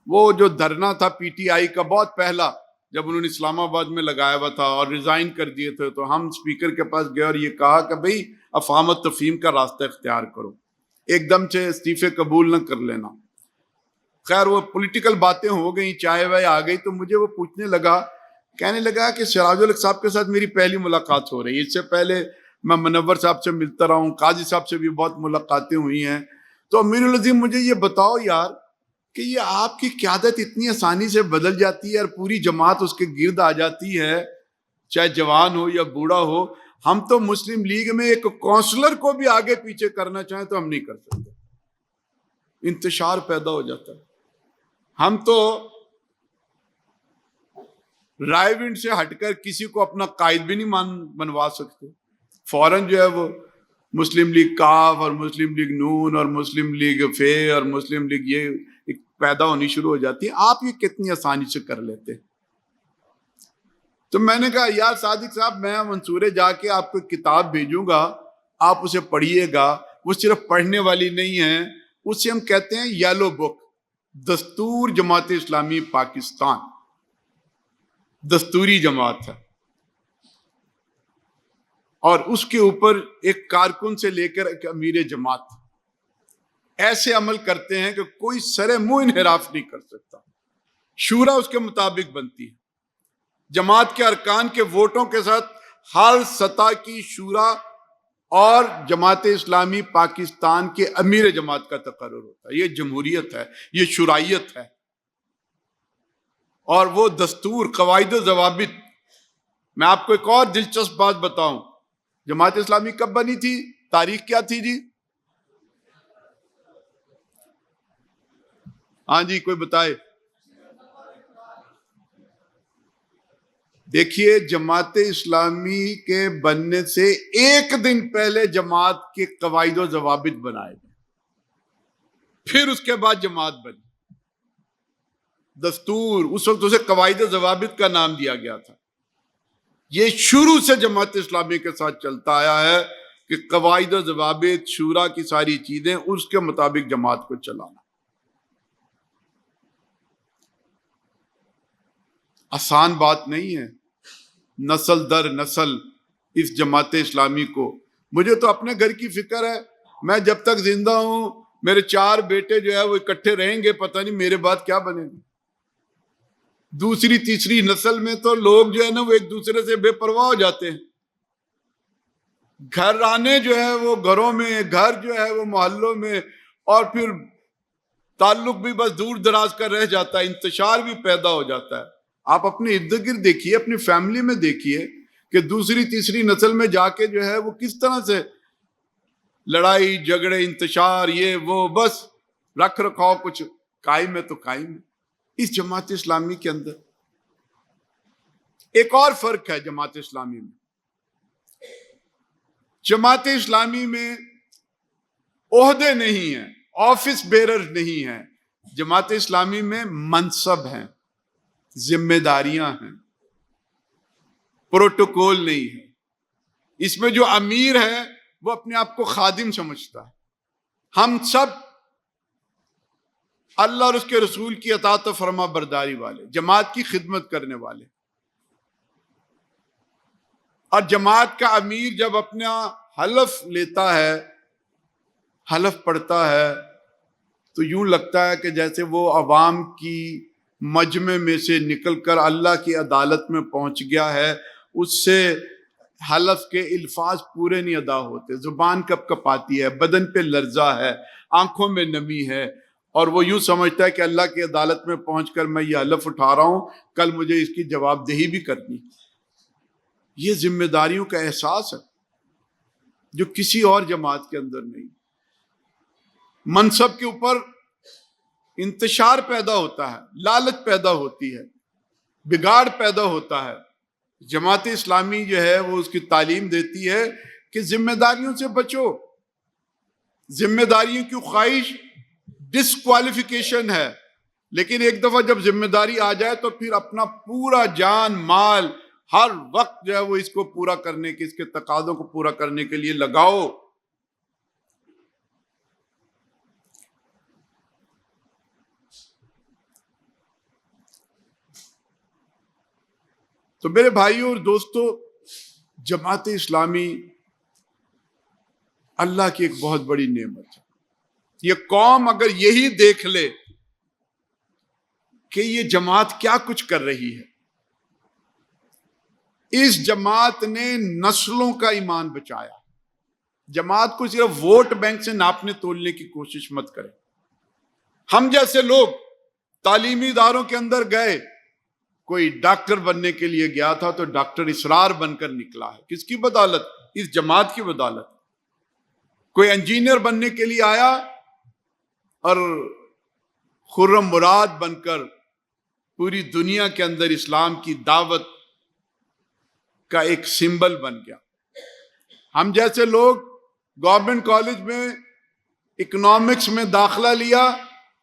وہ جو دھرنا تھا PTI کا بہت پہلا، جب انہوں نے اسلام آباد میں لگایا ہوا تھا اور ریزائن کر دیے تھے، تو ہم سپیکر کے پاس گئے اور یہ کہا کہ بھئی افہام و تفہیم کا راستہ اختیار کرو۔ ایک دم سے استعفے قبول نہ کر لینا. خیر وہ پولیٹیکل باتیں ہو گئیں، چائے وائے آ گئی، تو مجھے وہ پوچھنے لگا، کہنے لگا کہ سراج الحق صاحب کے ساتھ میری پہلی ملاقات ہو رہی ہے. اس سے پہلے میں منور صاحب سے ملتا رہا ہوں، قاضی صاحب سے بھی بہت ملاقاتیں ہوئی ہیں. تو امیر العظیم مجھے یہ بتاؤ یار کہ یہ آپ کی قیادت اتنی آسانی سے بدل جاتی ہے اور پوری جماعت اس کے گرد آ جاتی ہے، چاہے جوان ہو یا بوڑھا ہو. ہم تو مسلم لیگ میں ایک کونسلر کو بھی آگے پیچھے کرنا چاہیں تو ہم نہیں کر سکتے، انتشار پیدا ہو جاتا ہے. ہم تو رائے ونڈ سے ہٹ کر کسی کو اپنا قائد بھی نہیں بنوا سکتے. فوراً جو ہے وہ مسلم لیگ کاف اور مسلم لیگ نون اور مسلم لیگ فے اور مسلم لیگ یہ پیدا ہونی شروع ہو جاتی ہے. آپ یہ کتنی آسانی سے کر لیتے. تو میں نے کہا یار صادق صاحب، میں منصورے جا کے آپ کو کتاب بھیجوں گا، آپ اسے پڑھیے گا. وہ صرف پڑھنے والی نہیں ہے، اسے ہم کہتے ہیں یلو بک، دستور جماعت اسلامی پاکستان، دستوری جماعت ہے. اور اس کے اوپر ایک کارکن سے لے کر ایک امیر جماعت ایسے عمل کرتے ہیں کہ کوئی سرے منہ انحراف نہیں کر سکتا. شورا اس کے مطابق بنتی ہے. جماعت کے ارکان کے ووٹوں کے ساتھ ہر سطح کی شورا اور جماعت اسلامی پاکستان کے امیر جماعت کا تقرر ہوتا ہے. یہ جمہوریت ہے، یہ شورائیت ہے. اور وہ دستور، قواعد و ضوابط. میں آپ کو ایک اور دلچسپ بات بتاؤں، جماعت اسلامی کب بنی تھی؟ تاریخ کیا تھی جی؟ ہاں جی کوئی بتائے. دیکھیے جماعت اسلامی کے بننے سے ایک دن پہلے جماعت کے قواعد و ضوابط بنائے گئے، پھر اس کے بعد جماعت بنی. دستور اس وقت اسے قواعد و ضوابط کا نام دیا گیا تھا. یہ شروع سے جماعت اسلامی کے ساتھ چلتا آیا ہے کہ قواعد و ضوابط، شورا کی ساری چیزیں، اس کے مطابق جماعت کو چلانا. آسان بات نہیں ہے. نسل در نسل اس جماعت اسلامی کو، مجھے تو اپنے گھر کی فکر ہے. میں جب تک زندہ ہوں میرے 4 بیٹے جو ہے وہ اکٹھے رہیں گے، پتہ نہیں میرے بعد کیا بنے گا. دوسری تیسری نسل میں تو لوگ جو ہے نا وہ ایک دوسرے سے بے پرواہ ہو جاتے ہیں. گھر آنے جو ہے وہ گھروں میں، گھر جو ہے وہ محلوں میں، اور پھر تعلق بھی بس دور دراز کا رہ جاتا ہے، انتشار بھی پیدا ہو جاتا ہے. آپ اپنے ارد گرد دیکھیے، اپنی فیملی میں دیکھیے کہ دوسری تیسری نسل میں جا کے جو ہے وہ کس طرح سے لڑائی جھگڑے، انتشار، یہ وہ، بس رکھ رکھاؤ کچھ قائم ہے تو قائم ہے. اس جماعت اسلامی کے اندر ایک اور فرق ہے. جماعت اسلامی میں، جماعت اسلامی میں عہدے نہیں ہیں، آفس بیرر نہیں ہیں. جماعت اسلامی میں منصب ہیں، ذمہ داریاں ہیں، پروٹوکول نہیں ہے. اس میں جو امیر ہے وہ اپنے آپ کو خادم سمجھتا ہے. ہم سب اللہ اور اس کے رسول کی اطاعت و فرما برداری والے، جماعت کی خدمت کرنے والے. اور جماعت کا امیر جب اپنا حلف لیتا ہے، حلف پڑھتا ہے، تو یوں لگتا ہے کہ جیسے وہ عوام کی مجمع میں سے نکل کر اللہ کی عدالت میں پہنچ گیا ہے. اس سے حلف کے الفاظ پورے نہیں ادا ہوتے، زبان کپ کپاتی ہے، بدن پہ لرزہ ہے، آنکھوں میں نمی ہے، اور وہ یوں سمجھتا ہے کہ اللہ کی عدالت میں پہنچ کر میں یہ حلف اٹھا رہا ہوں، کل مجھے اس کی جواب دہی بھی کرنی. یہ ذمہ داریوں کا احساس ہے جو کسی اور جماعت کے اندر نہیں. منصب کے اوپر انتشار پیدا ہوتا ہے، لالچ پیدا ہوتی ہے، بگاڑ پیدا ہوتا ہے. جماعت اسلامی جو ہے وہ اس کی تعلیم دیتی ہے کہ ذمہ داریوں سے بچو. ذمہ داریوں کی خواہش ڈسکوالیفیکیشن ہے، لیکن ایک دفعہ جب ذمہ داری آ جائے تو پھر اپنا پورا جان مال ہر وقت جو ہے وہ اس کو پورا کرنے کے، اس کے تقاضوں کو پورا کرنے کے لیے لگاؤ. تو میرے بھائیوں اور دوستو، جماعت اسلامی اللہ کی ایک بہت بڑی نعمت ہے. یہ قوم اگر یہی دیکھ لے کہ یہ جماعت کیا کچھ کر رہی ہے، اس جماعت نے نسلوں کا ایمان بچایا۔ جماعت کو صرف ووٹ بینک سے ناپنے تولنے کی کوشش مت کرے۔ ہم جیسے لوگ تعلیمی اداروں کے اندر گئے، کوئی ڈاکٹر بننے کے لیے گیا تھا تو ڈاکٹر اسرار بن کر نکلا ہے، کس کی بدولت؟ اس جماعت کی بدولت۔ کوئی انجینئر بننے کے لیے آیا اور خرم مراد بن کر پوری دنیا کے اندر اسلام کی دعوت کا ایک سمبل بن گیا۔ ہم جیسے لوگ گورنمنٹ کالج میں اکنامکس میں داخلہ لیا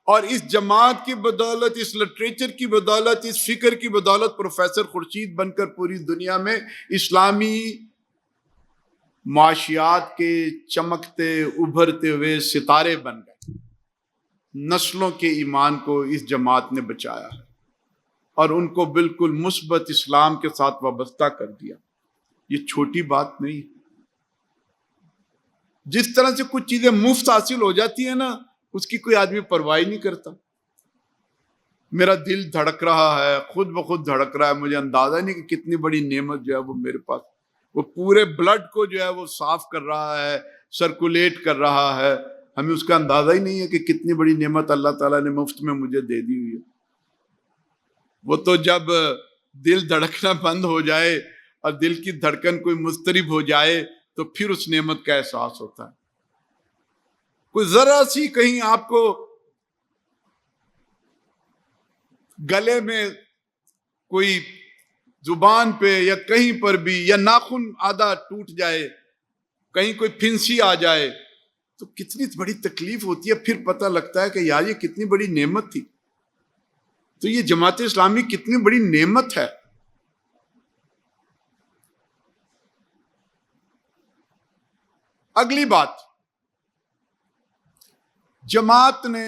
اور اس جماعت کی بدولت، اس لٹریچر کی بدولت، اس فکر کی بدولت پروفیسر خورشید بن کر پوری دنیا میں اسلامی معاشیات کے چمکتے ابھرتے ہوئے ستارے بن گئے۔ نسلوں کے ایمان کو اس جماعت نے بچایا ہے اور ان کو بالکل مثبت اسلام کے ساتھ وابستہ کر دیا۔ یہ چھوٹی بات نہیں۔ جس طرح سے کچھ چیزیں مفت حاصل ہو جاتی ہیں نا، اس کی کوئی آدمی پرواہ نہیں کرتا۔ میرا دل دھڑک رہا ہے، خود بخود دھڑک رہا ہے، مجھے اندازہ نہیں کہ کتنی بڑی نعمت جو ہے وہ میرے پاس، وہ پورے بلڈ کو جو ہے وہ صاف کر رہا ہے، سرکولیٹ کر رہا ہے۔ ہمیں اس کا اندازہ ہی نہیں ہے کہ کتنی بڑی نعمت اللہ تعالیٰ نے مفت میں مجھے دے دی ہوئی ہے۔ وہ تو جب دل دھڑکنا بند ہو جائے اور دل کی دھڑکن کوئی مضطرب ہو جائے تو پھر اس نعمت کا احساس ہوتا ہے۔ کوئی ذرا سی کہیں آپ کو گلے میں کوئی زبان پہ یا کہیں پر بھی یا ناخن آدھا ٹوٹ جائے، کہیں کوئی پھنسی آ جائے تو کتنی بڑی تکلیف ہوتی ہے۔ پھر پتہ لگتا ہے کہ یار یہ کتنی بڑی نعمت تھی۔ تو یہ جماعت اسلامی کتنی بڑی نعمت ہے۔ اگلی بات، جماعت نے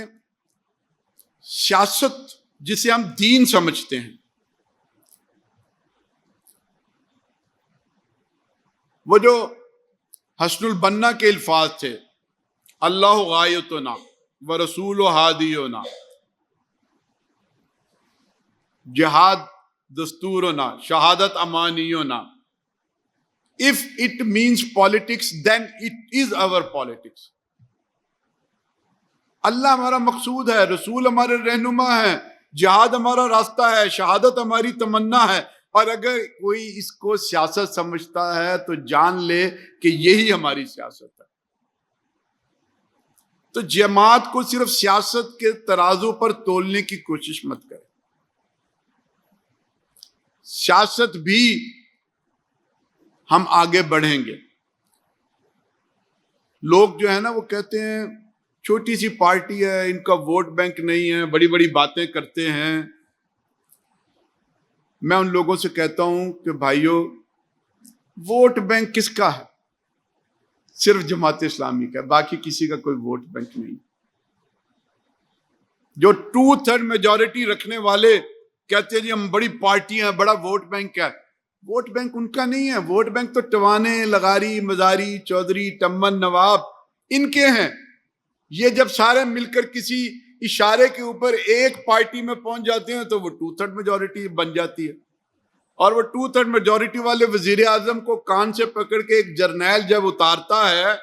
سیاست جسے ہم دین سمجھتے ہیں، وہ جو حسن البنا کے الفاظ تھے، اللہ غایتنا ورسول ہادینا، جہاد دستورنا، شہادت امانینا، if it means politics then it is our politics۔ اللہ ہمارا مقصود ہے، رسول ہمارے رہنما ہیں، جہاد ہمارا راستہ ہے، شہادت ہماری تمنا ہے۔ اور اگر کوئی اس کو سیاست سمجھتا ہے تو جان لے کہ یہی ہماری سیاست ہے۔ تو جماعت کو صرف سیاست کے ترازو پر تولنے کی کوشش مت کرے۔ سیاست بھی ہم آگے بڑھیں گے۔ لوگ جو ہے نا وہ کہتے ہیں چھوٹی سی پارٹی ہے، ان کا ووٹ بینک نہیں ہے، بڑی بڑی باتیں کرتے ہیں۔ میں ان لوگوں سے کہتا ہوں کہ بھائیو، ووٹ بینک کس کا ہے؟ صرف جماعت اسلامی کا ہے، باقی کسی کا کوئی ووٹ بینک نہیں۔ جو 2/3 میجورٹی رکھنے والے کہتے ہیں جی ہم بڑی پارٹی ہیں، بڑا ووٹ بینک ہے، ووٹ بینک ان کا نہیں ہے۔ ووٹ بینک تو ٹوانے، لغاری، مزاری، چودھری، ٹمن، نواب ان کے ہیں۔ یہ جب سارے مل کر کسی اشارے کے اوپر ایک پارٹی میں پہنچ جاتے ہیں تو وہ 2/3 میجورٹی بن جاتی ہے۔ اور وہ 2/3 میجورٹی والے وزیر اعظم کو کان سے پکڑ کے ایک جرنیل جب اتارتا ہے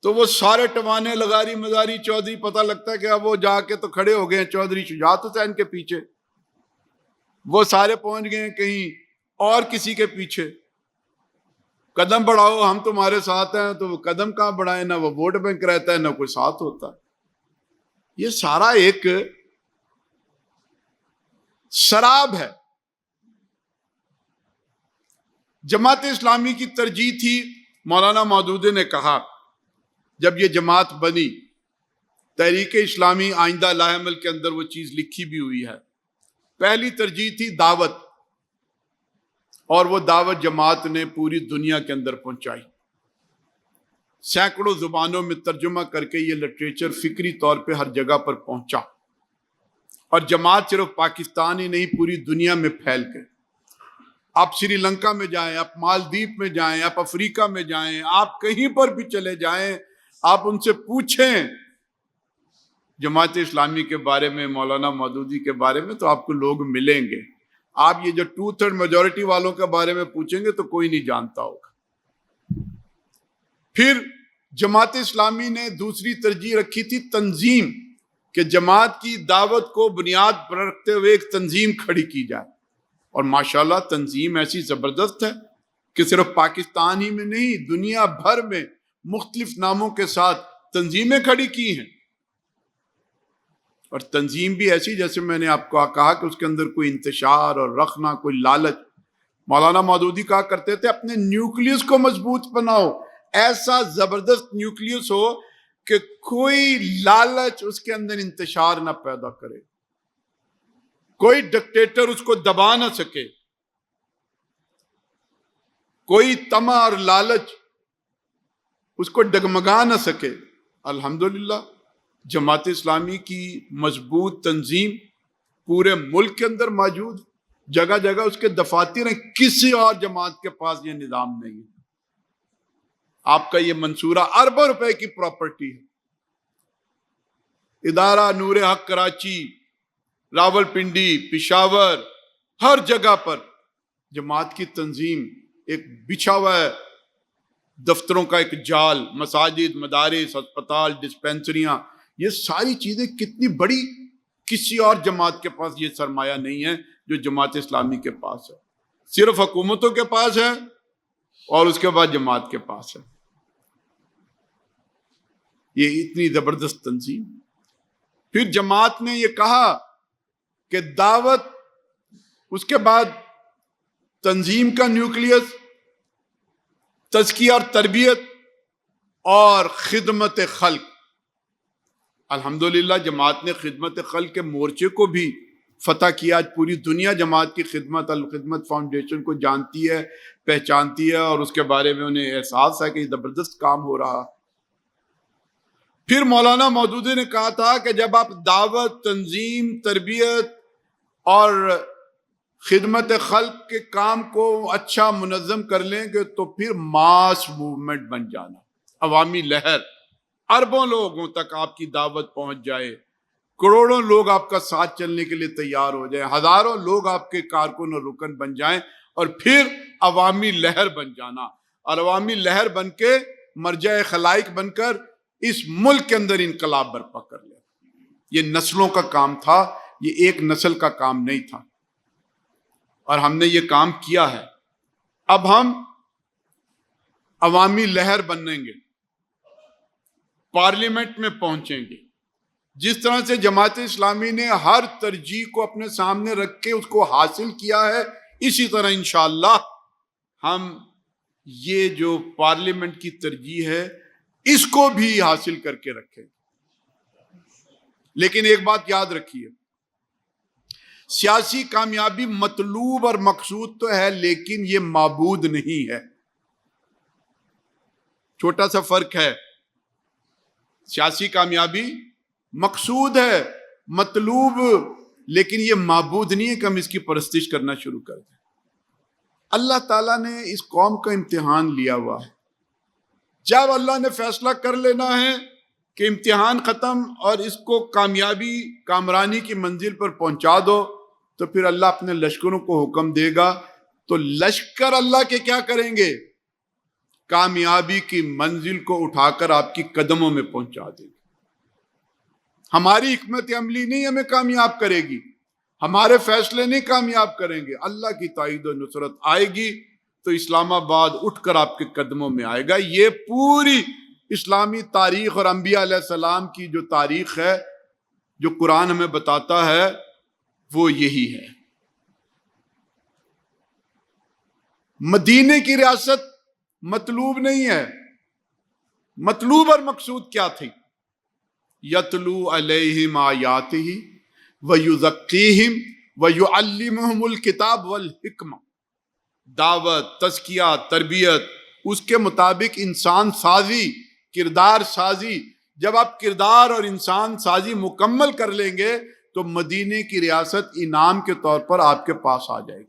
تو وہ سارے ٹوانے، لغاری، مزاری، چودھری پتہ لگتا ہے کہ اب وہ جا کے تو کھڑے ہو گئے ہیں چودھری شجاعت حسین کے پیچھے، وہ سارے پہنچ گئے ہیں کہیں اور کسی کے پیچھے۔ قدم بڑھاؤ ہم تمہارے ساتھ ہیں، تو وہ قدم کہاں بڑھائیں، نہ وہ ووٹ بینک رہتا ہے نہ کوئی ساتھ ہوتا۔ یہ سارا ایک شراب ہے۔ جماعت اسلامی کی ترجیح تھی، مولانا مودودی نے کہا جب یہ جماعت بنی، تحریک اسلامی آئندہ لاحمل کے اندر وہ چیز لکھی بھی ہوئی ہے، پہلی ترجیح تھی دعوت، اور وہ دعوت جماعت نے پوری دنیا کے اندر پہنچائی۔ سینکڑوں زبانوں میں ترجمہ کر کے یہ لٹریچر فکری طور پہ ہر جگہ پر پہنچا، اور جماعت صرف پاکستان ہی نہیں پوری دنیا میں پھیل گئی۔ آپ سری لنکا میں جائیں، آپ مالدیپ میں جائیں، آپ افریقہ میں جائیں، آپ کہیں پر بھی چلے جائیں، آپ ان سے پوچھیں جماعت اسلامی کے بارے میں، مولانا مودودی کے بارے میں تو آپ کو لوگ ملیں گے. آپ یہ جو 2/3 میجورٹی والوں کے بارے میں پوچھیں گے تو کوئی نہیں جانتا ہوگا. پھر جماعت اسلامی نے دوسری ترجیح رکھی تھی تنظیم، کہ جماعت کی دعوت کو بنیاد پر رکھتے ہوئے ایک تنظیم کھڑی کی جائے. اور ماشاءاللہ تنظیم ایسی زبردست ہے کہ صرف پاکستان ہی میں نہیں، دنیا بھر میں مختلف ناموں کے ساتھ تنظیمیں کھڑی کی ہیں. اور تنظیم بھی ایسی، جیسے میں نے آپ کو کہا کہ اس کے اندر کوئی انتشار اور رکھنا، کوئی لالچ. مولانا مودودی کہا کرتے تھے اپنے نیوکلیس کو مضبوط بناؤ، ایسا زبردست نیوکلیس ہو کہ کوئی لالچ اس کے اندر انتشار نہ پیدا کرے، کوئی ڈکٹیٹر اس کو دبا نہ سکے، کوئی طمع اور لالچ اس کو ڈگمگا نہ سکے. الحمدللہ جماعت اسلامی کی مضبوط تنظیم پورے ملک کے اندر موجود، جگہ جگہ اس کے دفاتر ہیں. کسی اور جماعت کے پاس یہ نظام نہیں ہے. آپ کا یہ منصورہ اربوں روپے کی پراپرٹی ہے. ادارہ نور حق کراچی، راول پنڈی، پشاور، ہر جگہ پر جماعت کی تنظیم ایک بچھا ہوا ہے، دفتروں کا ایک جال، مساجد، مدارس، ہسپتال، ڈسپینسریاں، یہ ساری چیزیں کتنی بڑی. کسی اور جماعت کے پاس یہ سرمایہ نہیں ہے جو جماعت اسلامی کے پاس ہے. صرف حکومتوں کے پاس ہے اور اس کے بعد جماعت کے پاس ہے. یہ اتنی زبردست تنظیم. پھر جماعت نے یہ کہا کہ دعوت، اس کے بعد تنظیم کا نیوکلیس، تزکیہ اور تربیت اور خدمت خلق. الحمدللہ جماعت نے خدمت خلق کے مورچے کو بھی فتح کیا. آج پوری دنیا جماعت کی خدمت، الخدمت فاؤنڈیشن کو جانتی ہے، پہچانتی ہے، اور اس کے بارے میں انہیں احساس ہے کہ یہ زبردست کام ہو رہا. پھر مولانا مودودی نے کہا تھا کہ جب آپ دعوت، تنظیم، تربیت اور خدمت خلق کے کام کو اچھا منظم کر لیں گے تو پھر ماس موومنٹ بن جانا، عوامی لہر، اربوں لوگوں تک آپ کی دعوت پہنچ جائے، کروڑوں لوگ آپ کا ساتھ چلنے کے لیے تیار ہو جائیں، ہزاروں لوگ آپ کے کارکن اور رکن بن جائیں، اور پھر عوامی لہر بن جانا. اور عوامی لہر بن کے مرجع خلائق بن کر اس ملک کے اندر انقلاب برپا کر لیا. یہ نسلوں کا کام تھا، یہ ایک نسل کا کام نہیں تھا، اور ہم نے یہ کام کیا ہے. اب ہم عوامی لہر بنیں گے، پارلیمنٹ میں پہنچیں گے. جس طرح سے جماعت اسلامی نے ہر ترجیح کو اپنے سامنے رکھ کے اس کو حاصل کیا ہے، اسی طرح انشاءاللہ ہم یہ جو پارلیمنٹ کی ترجیح ہے اس کو بھی حاصل کر کے رکھیں. لیکن ایک بات یاد رکھیے، سیاسی کامیابی مطلوب اور مقصود تو ہے، لیکن یہ معبود نہیں ہے. چھوٹا سا فرق ہے. سیاسی کامیابی مقصود ہے، مطلوب، لیکن یہ معبود نہیں ہے کہ ہم اس کی پرستش کرنا شروع کر دیں. اللہ تعالیٰ نے اس قوم کا امتحان لیا ہوا ہے. جب اللہ نے فیصلہ کر لینا ہے کہ امتحان ختم اور اس کو کامیابی، کامرانی کی منزل پر پہنچا دو، تو پھر اللہ اپنے لشکروں کو حکم دے گا. تو لشکر اللہ کے کیا کریں گے؟ کامیابی کی منزل کو اٹھا کر آپ کی قدموں میں پہنچا دیں گے. ہماری حکمت عملی نہیں ہمیں کامیاب کرے گی، ہمارے فیصلے نہیں کامیاب کریں گے. اللہ کی تائید و نصرت آئے گی تو اسلام آباد اٹھ کر آپ کے قدموں میں آئے گا. یہ پوری اسلامی تاریخ اور انبیاء علیہ السلام کی جو تاریخ ہے، جو قرآن ہمیں بتاتا ہے، وہ یہی ہے. مدینے کی ریاست مطلوب نہیں ہے. مطلوب اور مقصود کیا تھی؟ یتلو علیہم آیاتہ ویزکیہم ویعلمہم الکتاب والحکمہ. دعوت، تزکیہ، تربیت، اس کے مطابق انسان سازی، کردار سازی. جب آپ کردار اور انسان سازی مکمل کر لیں گے تو مدینے کی ریاست انعام کے طور پر آپ کے پاس آ جائے گی.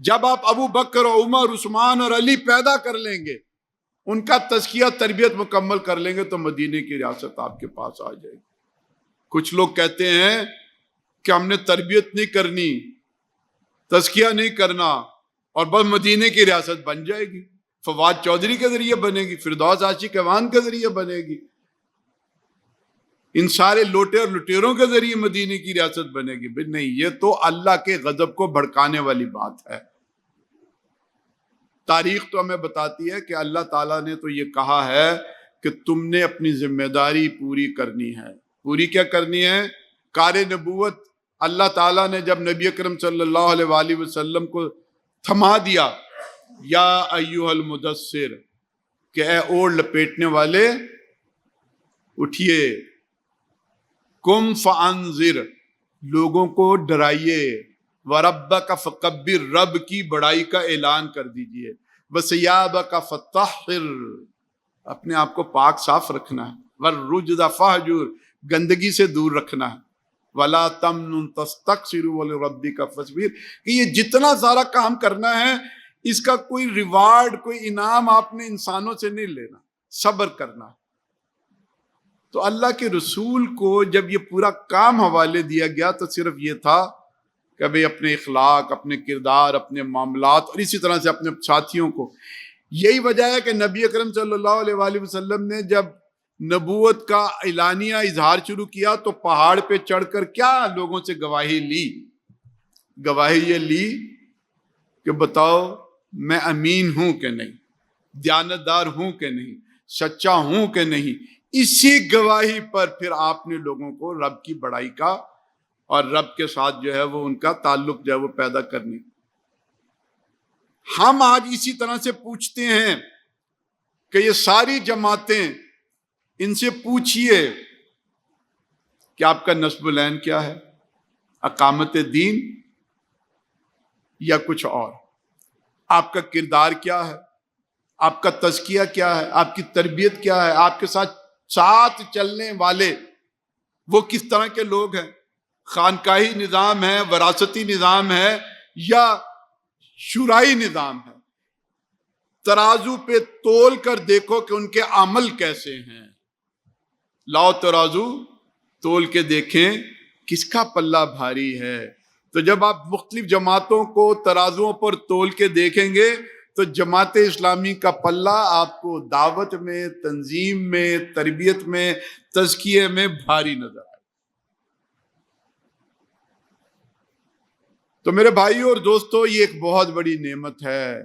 جب آپ ابو بکر، عمر، عثمان اور علی پیدا کر لیں گے، ان کا تزکیہ تربیت مکمل کر لیں گے تو مدینے کی ریاست آپ کے پاس آ جائے گی۔ کچھ لوگ کہتے ہیں کہ ہم نے تربیت نہیں کرنی، تزکیہ نہیں کرنا، اور بس مدینے کی ریاست بن جائے گی، فواد چودھری کے ذریعے بنے گی، فردوس عاشق ایوان کے ذریعے بنے گی، ان سارے لوٹے اور لٹیروں کے ذریعے مدینے کی ریاست بنے گی۔ بھی نہیں، یہ تو اللہ کے غضب کو بھڑکانے والی بات ہے۔ تاریخ تو ہمیں بتاتی ہے کہ اللہ تعالیٰ نے تو یہ کہا ہے کہ تم نے اپنی ذمہ داری پوری کرنی ہے۔ پوری کیا کرنی ہے؟ کار نبوت اللہ تعالیٰ نے جب نبی اکرم صلی اللہ علیہ وآلہ وسلم کو تھما دیا، یا ایھا المدثر، کہ اے اوڑھ لپیٹنے والے اٹھیے، قم فانذر، لوگوں کو ڈرائیے، وَرَبَّكَ فَكَبِّرْ، رب کی بڑائی کا اعلان کر دیجئے، وَثِيَابَكَ فَطَہِّرْ، اپنے آپ کو پاک صاف رکھنا ہے، وَالرُّجْزَ فَاہْجُرْ، گندگی سے دور رکھنا ہے، وَلَا تَمْنُنْ تَسْتَكْثِرُ وَلِرَبِّكَ فَاصْبِرْ، کہ یہ جتنا سارا کام کرنا ہے اس کا کوئی ریوارڈ، کوئی انعام آپ نے انسانوں سے نہیں لینا، صبر کرنا ہے۔ تو اللہ کے رسول کو جب یہ پورا کام حوالے دیا گیا تو صرف یہ تھا کہ بھئی اپنے اخلاق، اپنے کردار، اپنے معاملات، اور اسی طرح سے اپنے ساتھیوں کو۔ یہی وجہ ہے کہ نبی اکرم صلی اللہ علیہ وآلہ وسلم نے جب نبوت کا اعلانیہ اظہار شروع کیا تو پہاڑ پہ چڑھ کر کیا لوگوں سے گواہی لی؟ گواہی یہ لی کہ بتاؤ میں امین ہوں کہ نہیں، دیانتدار ہوں کہ نہیں، سچا ہوں کہ نہیں۔ اسی گواہی پر پھر آپ نے لوگوں کو رب کی بڑائی کا اور رب کے ساتھ جو ہے وہ ان کا تعلق جو ہے وہ پیدا کرنی۔ ہم آج اسی طرح سے پوچھتے ہیں کہ یہ ساری جماعتیں، ان سے پوچھئے کہ آپ کا نسب العین کیا ہے، اقامت دین یا کچھ اور، آپ کا کردار کیا ہے، آپ کا تزکیہ کیا ہے، آپ کی تربیت کیا ہے، آپ کے ساتھ چلنے والے وہ کس طرح کے لوگ ہیں، خانقاہی نظام ہے، وراثتی نظام ہے یا شورائی نظام ہے۔ ترازو پہ تول کر دیکھو کہ ان کے عمل کیسے ہیں، لاؤ ترازو تول کے دیکھیں کس کا پلہ بھاری ہے۔ تو جب آپ مختلف جماعتوں کو ترازوؤں پر تول کے دیکھیں گے تو جماعت اسلامی کا پلہ آپ کو دعوت میں، تنظیم میں، تربیت میں، تزکیے میں بھاری نظر آئے۔ تو میرے بھائیوں اور دوستو، یہ ایک بہت بڑی نعمت ہے۔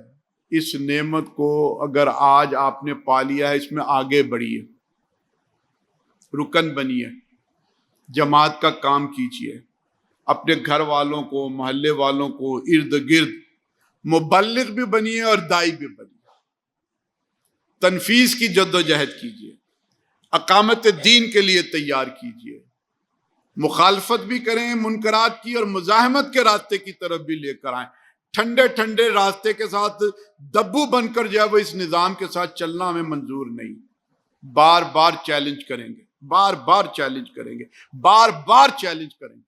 اس نعمت کو اگر آج آپ نے پا لیا ہے، اس میں آگے بڑھیے، رکن بنیے، جماعت کا کام کیجیے، اپنے گھر والوں کو، محلے والوں کو، ارد گرد مبلغ بھی بنیے اور دائی بھی بنیے، تنفیذ کی جد و جہد کیجیے، اقامت دین کے لیے تیار کیجیے، مخالفت بھی کریں منکرات کی اور مزاحمت کے راستے کی طرف بھی لے کر آئیں۔ ٹھنڈے ٹھنڈے راستے کے ساتھ دبو بن کر جو ہے وہ اس نظام کے ساتھ چلنا ہمیں منظور نہیں۔ بار بار چیلنج کریں گے، بار بار چیلنج کریں گے، بار بار چیلنج کریں گے۔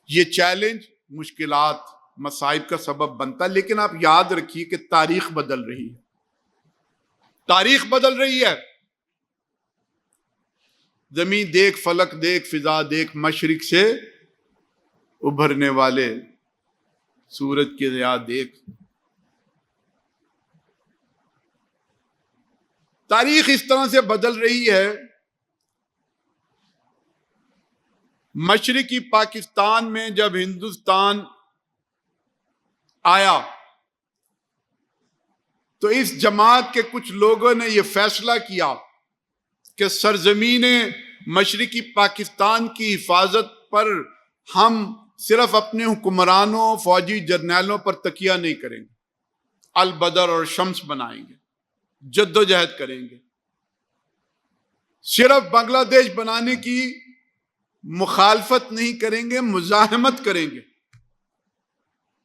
یہ چیلنج مشکلات، مصائب کا سبب بنتا ہے، لیکن آپ یاد رکھیے کہ تاریخ بدل رہی ہے، تاریخ بدل رہی ہے۔ زمین دیکھ، فلک دیکھ، فضا دیکھ، مشرق سے ابھرنے والے سورج کی ضیاء دیکھ۔ تاریخ اس طرح سے بدل رہی ہے۔ مشرقی پاکستان میں جب ہندوستان آیا تو اس جماعت کے کچھ لوگوں نے یہ فیصلہ کیا کہ سرزمین مشرقی پاکستان کی حفاظت پر ہم صرف اپنے حکمرانوں، فوجی جرنیلوں پر تکیہ نہیں کریں گے، البدر اور شمس بنائیں گے، جد و جہد کریں گے، صرف بنگلہ دیش بنانے کی مخالفت نہیں کریں گے، مزاحمت کریں گے۔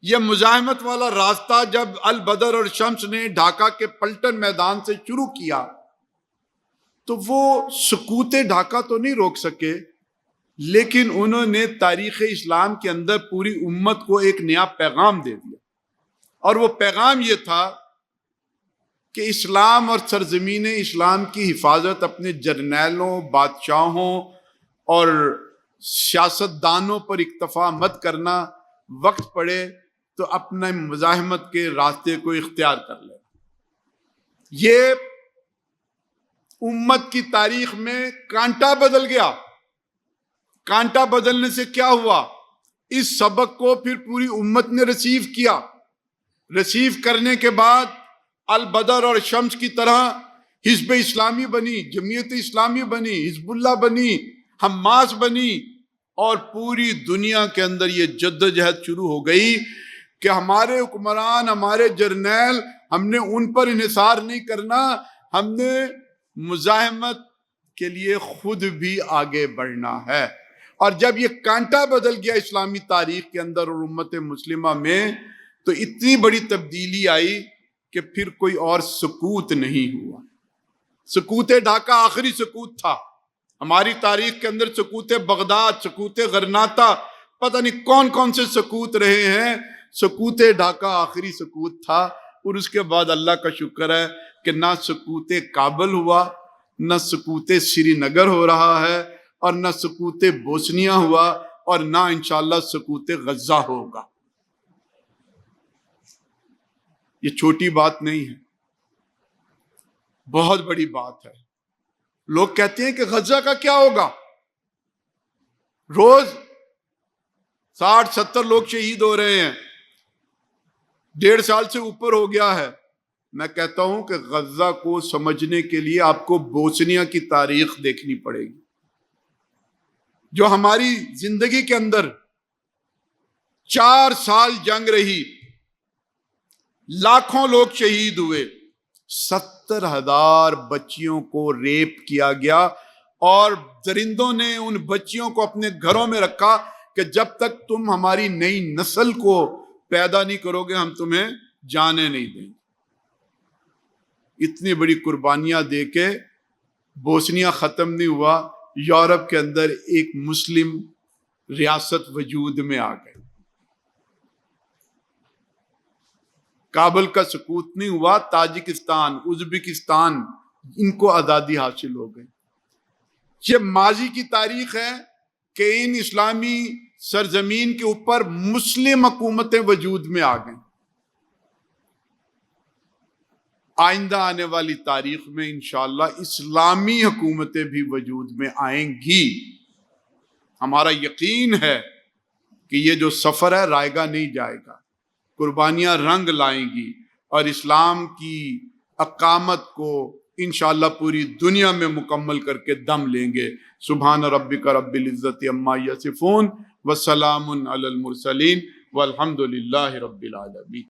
یہ مزاحمت والا راستہ جب البدر اور شمس نے ڈھاکہ کے پلٹن میدان سے شروع کیا تو وہ سکوت ڈھاکہ تو نہیں روک سکے، لیکن انہوں نے تاریخ اسلام کے اندر پوری امت کو ایک نیا پیغام دے دیا۔ اور وہ پیغام یہ تھا کہ اسلام اور سرزمین اسلام کی حفاظت اپنے جرنیلوں، بادشاہوں اور سیاستدانوں پر اکتفا مت کرنا، وقت پڑے تو اپنے مزاحمت کے راستے کو اختیار کر لے۔ یہ امت کی تاریخ میں کانٹا بدل گیا۔ کانٹا بدلنے سے کیا ہوا؟ اس سبق کو پھر پوری امت نے ریسیو کیا۔ ریسیو کرنے کے بعد البدر اور شمس کی طرح حزب اسلامی بنی، جمعیت اسلامی بنی، حزب اللہ بنی، حماس بنی، اور پوری دنیا کے اندر یہ جدوجہد شروع ہو گئی کہ ہمارے حکمران، ہمارے جرنیل، ہم نے ان پر انحصار نہیں کرنا، ہم نے مزاحمت کے لیے خود بھی آگے بڑھنا ہے۔ اور جب یہ کانٹا بدل گیا اسلامی تاریخ کے اندر اور امت مسلمہ میں، تو اتنی بڑی تبدیلی آئی کہ پھر کوئی اور سکوت نہیں ہوا۔ سکوت ڈھاکہ آخری سکوت تھا۔ ہماری تاریخ کے اندر سکوت بغداد، سکوت غرناطہ، پتہ نہیں کون کون سے سکوت رہے ہیں، سکوت ڈھاکہ آخری سکوت تھا۔ اور اس کے بعد اللہ کا شکر ہے کہ نہ سکوت کابل ہوا، نہ سکوت سری نگر ہو رہا ہے، اور نہ سکوت بوسنیا ہوا، اور نہ انشاءاللہ سکوت غزہ ہوگا۔ یہ چھوٹی بات نہیں ہے، بہت بڑی بات ہے۔ لوگ کہتے ہیں کہ غزہ کا کیا ہوگا؟ روز 60-70 لوگ شہید ہو رہے ہیں، 1.5 سال سے اوپر ہو گیا ہے۔ میں کہتا ہوں کہ غزہ کو سمجھنے کے لیے آپ کو بوسنیا کی تاریخ دیکھنی پڑے گی، جو ہماری زندگی کے اندر 4 سال جنگ رہی، لاکھوں لوگ شہید ہوئے، 70,000 بچیوں کو ریپ کیا گیا، اور درندوں نے ان بچیوں کو اپنے گھروں میں رکھا کہ جب تک تم ہماری نئی نسل کو پیدا نہیں کرو گے ہم تمہیں جانے نہیں دیں گے۔ اتنی بڑی قربانیاں دے کے بوسنیا ختم نہیں ہوا، یورپ کے اندر ایک مسلم ریاست وجود میں آ گئی۔ کابل کا سکوت نہیں ہوا، تاجکستان، ازبکستان، ان کو آزادی حاصل ہو گئی۔ یہ ماضی کی تاریخ ہے کہ ان اسلامی سرزمین کے اوپر مسلم حکومتیں وجود میں آ گئیں۔ آئندہ آنے والی تاریخ میں انشاءاللہ اسلامی حکومتیں بھی وجود میں آئیں گی۔ ہمارا یقین ہے کہ یہ جو سفر ہے رائے گا نہیں جائے گا، قربانیاں رنگ لائیں گی، اور اسلام کی اقامت کو انشاءاللہ پوری دنیا میں مکمل کر کے دم لیں گے۔ سبحان ربک رب العزت عما یصفون وسلام علی المرسلین والحمد للہ رب العالمین۔